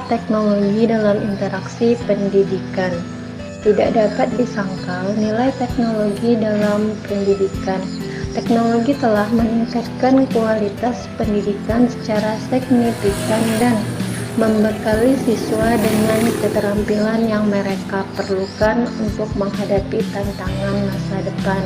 teknologi dalam interaksi pendidikan. Tidak dapat disangkal nilai teknologi dalam pendidikan. Teknologi telah meningkatkan kualitas pendidikan secara signifikan dan membekali siswa dengan keterampilan yang mereka perlukan untuk menghadapi tantangan masa depan.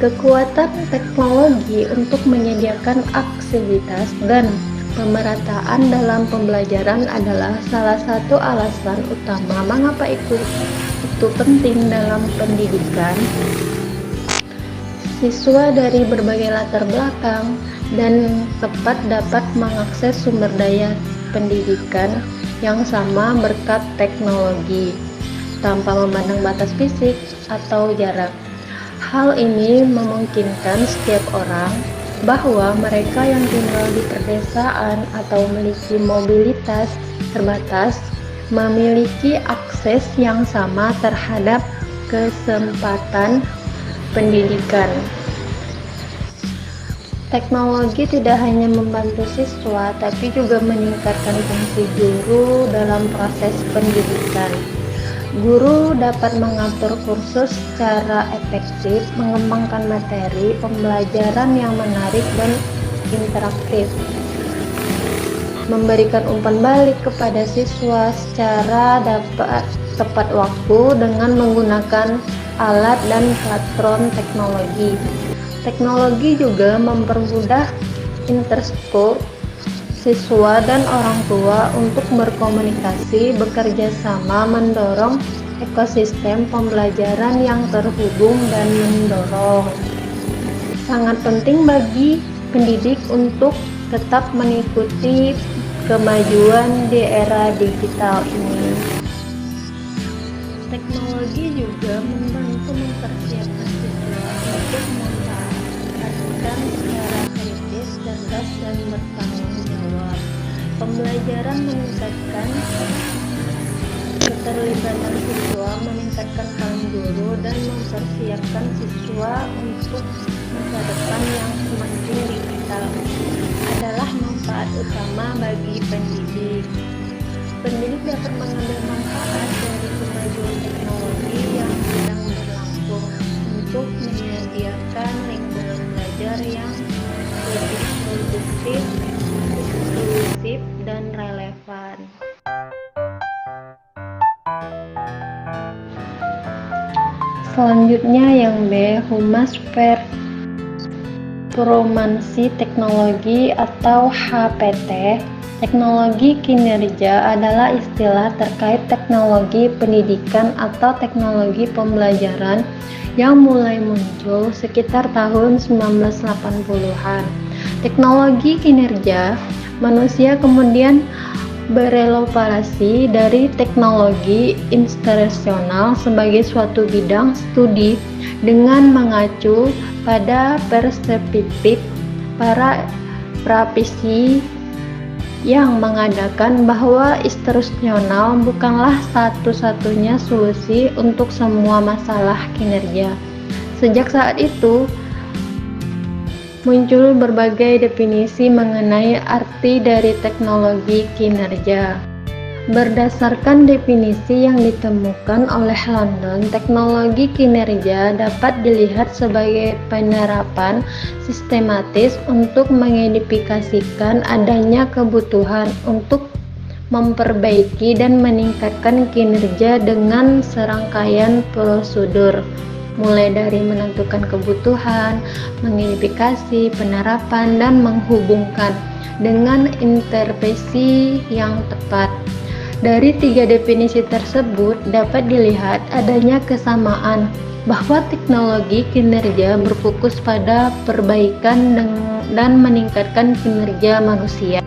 Kekuatan teknologi untuk menyediakan aksesibilitas dan pemerataan dalam pembelajaran adalah salah satu alasan utama mengapa itu penting dalam pendidikan. Siswa dari berbagai latar belakang dan tepat dapat mengakses sumber daya pendidikan yang sama berkat teknologi, tanpa memandang batas fisik atau jarak. Hal ini memungkinkan setiap orang, bahwa mereka yang tinggal di pedesaan atau memiliki mobilitas terbatas, memiliki akses yang sama terhadap kesempatan pendidikan. Teknologi tidak hanya membantu siswa, tapi juga meningkatkan fungsi guru dalam proses pendidikan. Guru dapat mengatur kursus secara efektif, mengembangkan materi pembelajaran yang menarik dan interaktif, memberikan umpan balik kepada siswa secara tepat waktu dengan menggunakan alat dan platform teknologi. Teknologi juga mempermudah interskop siswa dan orang tua untuk berkomunikasi, bekerja sama, mendorong ekosistem pembelajaran yang terhubung dan mendorong. Sangat penting bagi pendidik untuk tetap mengikuti kemajuan di era digital ini. Teknologi juga membantu mempersiapkan siswa untuk memanfaatkan secara kritis, cerdas, dan bertanggung jawab. Pembelajaran meningkatkan keterlibatan siswa, meningkatkan peran guru, dan mempersiapkan siswa untuk masa depan yang semakin digital adalah manfaat utama bagi pendidik. Pendidik dapat mengambil manfaat dari kemajuan teknologi yang sedang berlangsung untuk menyediakan lingkungan belajar yang lebih produktif, inklusif, dan relevan. Selanjutnya yang B, Humas Performansi Teknologi atau HPT. Teknologi kinerja adalah istilah terkait teknologi pendidikan atau teknologi pembelajaran yang mulai muncul sekitar tahun 1980-an. Teknologi kinerja manusia kemudian berevolusi dari teknologi instruksional sebagai suatu bidang studi dengan mengacu pada perspektif para praktisi yang mengatakan bahwa instruksional bukanlah satu-satunya solusi untuk semua masalah kinerja. Sejak saat itu, muncul berbagai definisi mengenai arti dari teknologi kinerja. Berdasarkan definisi yang ditemukan oleh London, teknologi kinerja dapat dilihat sebagai penerapan sistematis untuk mengidentifikasikan adanya kebutuhan untuk memperbaiki dan meningkatkan kinerja dengan serangkaian prosedur, mulai dari menentukan kebutuhan, mengidentifikasi, penerapan, dan menghubungkan dengan intervensi yang tepat. Dari tiga definisi tersebut dapat dilihat adanya kesamaan bahwa teknologi kinerja berfokus pada perbaikan dan meningkatkan kinerja manusia.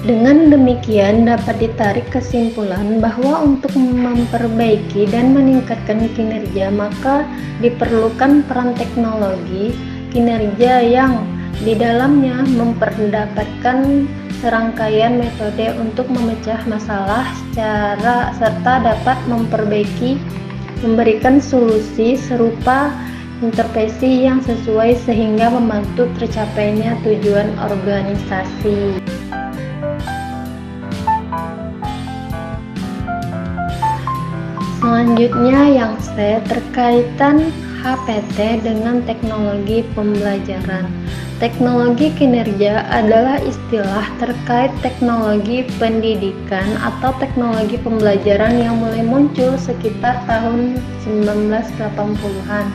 Dengan demikian dapat ditarik kesimpulan bahwa untuk memperbaiki dan meningkatkan kinerja maka diperlukan peran teknologi kinerja yang di dalamnya memperdapatkan serangkaian metode untuk memecah masalah serta dapat memberikan solusi serupa intervensi yang sesuai sehingga membantu tercapainya tujuan organisasi. Selanjutnya yang C, terkaitan HPT dengan teknologi pembelajaran. Teknologi kinerja adalah istilah terkait teknologi pendidikan atau teknologi pembelajaran yang mulai muncul sekitar tahun 1980-an.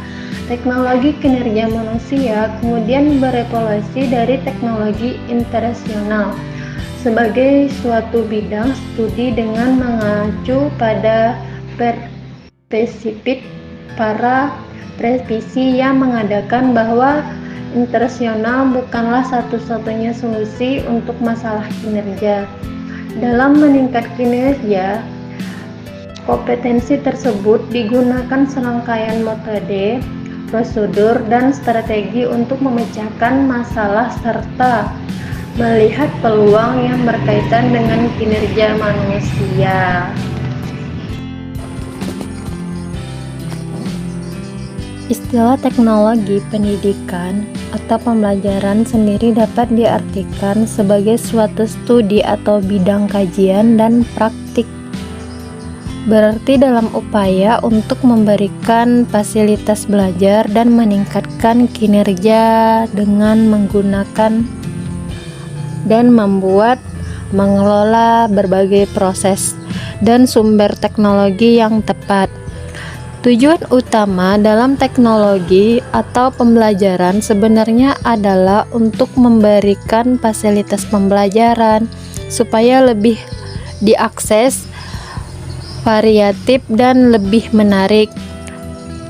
Teknologi kinerja manusia kemudian berevolusi dari teknologi internasional sebagai suatu bidang studi dengan mengacu pada perspektif para presisi yang mengadakan bahwa internasional bukanlah satu-satunya solusi untuk masalah kinerja. Dalam meningkat kinerja, kompetensi tersebut digunakan serangkaian metode, prosedur, dan strategi untuk memecahkan masalah serta melihat peluang yang berkaitan dengan kinerja manusia. Istilah teknologi pendidikan atau pembelajaran sendiri dapat diartikan sebagai suatu studi atau bidang kajian dan praktik. Berarti dalam upaya untuk memberikan fasilitas belajar dan meningkatkan kinerja dengan menggunakan dan mengelola berbagai proses dan sumber teknologi yang tepat. Tujuan utama dalam teknologi atau pembelajaran sebenarnya adalah untuk memberikan fasilitas pembelajaran supaya lebih diakses, variatif, dan lebih menarik,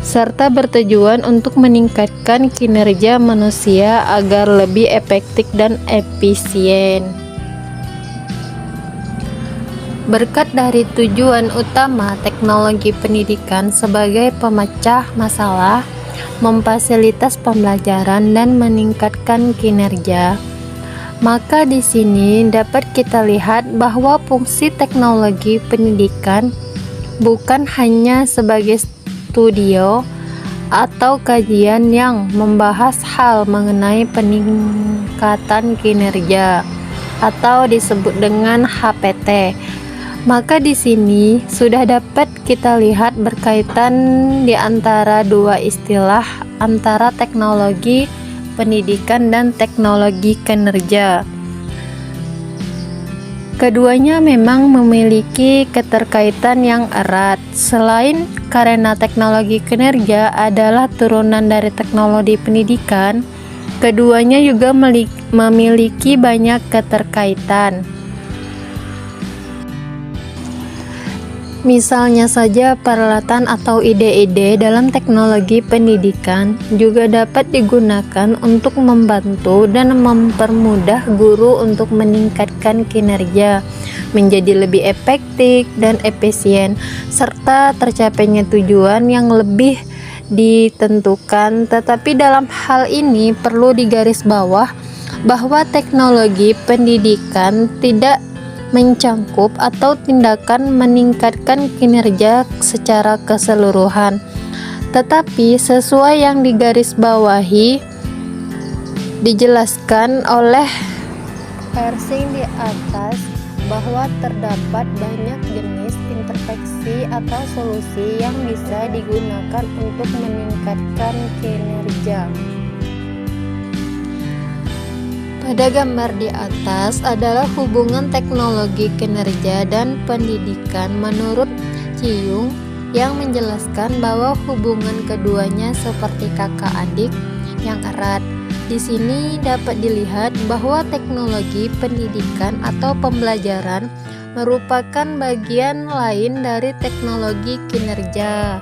serta bertujuan untuk meningkatkan kinerja manusia agar lebih efektif dan efisien. Berkat dari tujuan utama teknologi pendidikan sebagai pemecah masalah, memfasilitas pembelajaran, dan meningkatkan kinerja, maka di sini dapat kita lihat bahwa fungsi teknologi pendidikan bukan hanya sebagai studio atau kajian yang membahas hal mengenai peningkatan kinerja atau disebut dengan HPT. Maka di sini sudah dapat kita lihat berkaitan di antara dua istilah antara teknologi pendidikan dan teknologi kinerja. Keduanya memang memiliki keterkaitan yang erat. Selain karena teknologi kinerja adalah turunan dari teknologi pendidikan, keduanya juga memiliki banyak keterkaitan. Misalnya saja peralatan atau ide-ide dalam teknologi pendidikan juga dapat digunakan untuk membantu dan mempermudah guru untuk meningkatkan kinerja menjadi lebih efektif dan efisien, serta tercapainya tujuan yang lebih ditentukan. Tetapi dalam hal ini perlu digarisbawah bahwa teknologi pendidikan tidak mencangkup atau tindakan meningkatkan kinerja secara keseluruhan, tetapi sesuai yang digarisbawahi dijelaskan oleh Persing di atas bahwa terdapat banyak jenis intervensi atau solusi yang bisa digunakan untuk meningkatkan kinerja. Pada gambar di atas adalah hubungan teknologi kinerja dan pendidikan menurut Ciyung yang menjelaskan bahwa hubungan keduanya seperti kakak adik yang erat. Di sini dapat dilihat bahwa teknologi pendidikan atau pembelajaran merupakan bagian lain dari teknologi kinerja.